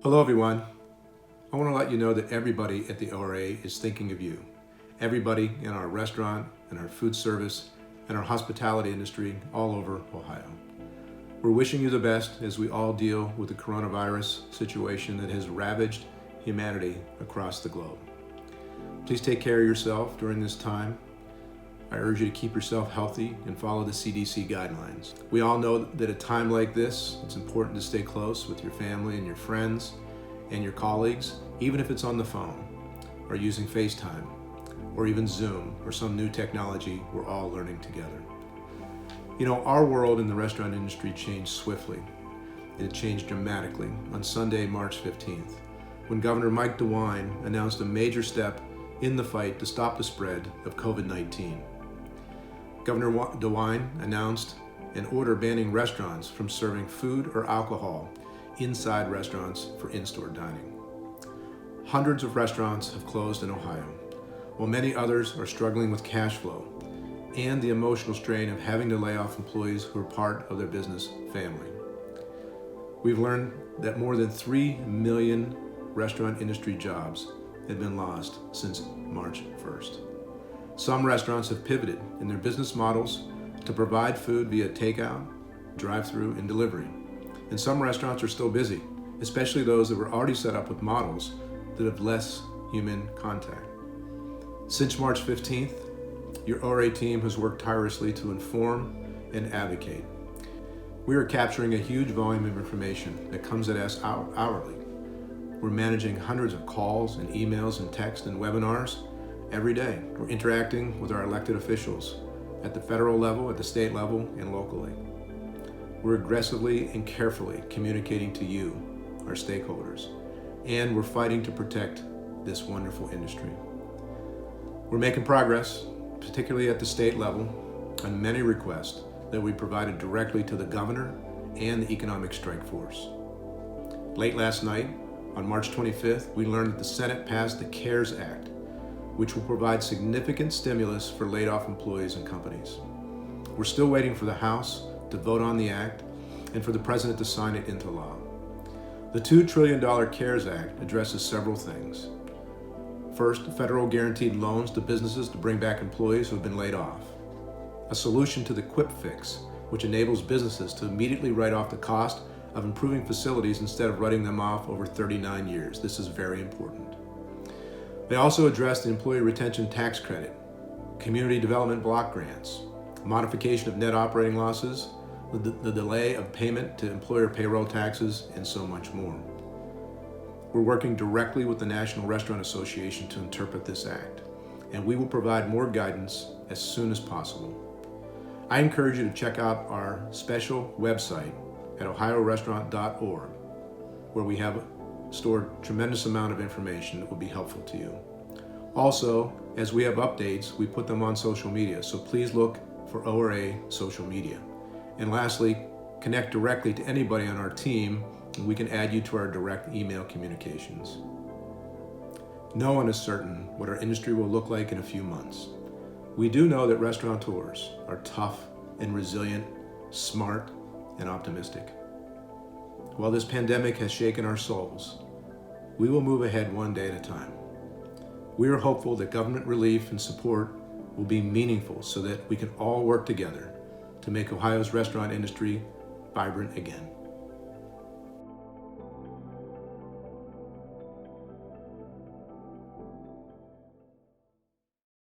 Hello everyone. I want to let you know that everybody at the ORA is thinking of you. Everybody in our restaurant, in our food service, and our hospitality industry all over Ohio. We're wishing you the best as we all deal with the coronavirus situation that has ravaged humanity across the globe. Please take care of yourself during this time. I urge you to keep yourself healthy and follow the CDC guidelines. We all know that at a time like this, it's important to stay close with your family and your friends and your colleagues, even if it's on the phone or using FaceTime or even Zoom or some new technology we're all learning together. You know, our world in the restaurant industry changed swiftly. It changed dramatically on Sunday, March 15th, when Governor Mike DeWine announced a major step in the fight to stop the spread of COVID-19. Governor DeWine announced an order banning restaurants from serving food or alcohol inside restaurants for in-store dining. Hundreds of restaurants have closed in Ohio, while many others are struggling with cash flow and the emotional strain of having to lay off employees who are part of their business family. We've learned that more than 3 million restaurant industry jobs have been lost since March 1st. Some restaurants have pivoted in their business models to provide food via takeout, drive-through, and delivery. And some restaurants are still busy, especially those that were already set up with models that have less human contact. Since March 15th, your ORA team has worked tirelessly to inform and advocate. We are capturing a huge volume of information that comes at us hourly. We're managing hundreds of calls and emails and texts and webinars every day. We're interacting with our elected officials at the federal level, at the state level, and locally. We're aggressively and carefully communicating to you, our stakeholders, and we're fighting to protect this wonderful industry. We're making progress, particularly at the state level, on many requests that we provided directly to the governor and the economic strike force. Late last night, on March 25th, we learned that the Senate passed the Kerrs Act, which will provide significant stimulus for laid-off employees and companies. We're still waiting for the House to vote on the act and for the President to sign it into law. The $2 trillion Kerrs Act addresses several things. First, federal guaranteed loans to businesses to bring back employees who have been laid off. A solution to the Quick Fix, which enables businesses to immediately write off the cost of improving facilities instead of writing them off over 39 years. This is very important. They also address the employee retention tax credit, community development block grants, modification of net operating losses, the delay of payment to employer payroll taxes, and so much more. We're working directly with the National Restaurant Association to interpret this act, and we will provide more guidance as soon as possible. I encourage you to check out our special website at ohiorestaurant.org, where we have stored a tremendous amount of information that will be helpful to you. Also, as we have updates, we put them on social media, so please look for ORA social media. And lastly, connect directly to anybody on our team, and we can add you to our direct email communications. No one is certain what our industry will look like in a few months. We do know that restaurateurs are tough and resilient, smart, and optimistic. While this pandemic has shaken our souls, we will move ahead one day at a time. We are hopeful that government relief and support will be meaningful so that we can all work together to make Ohio's restaurant industry vibrant again.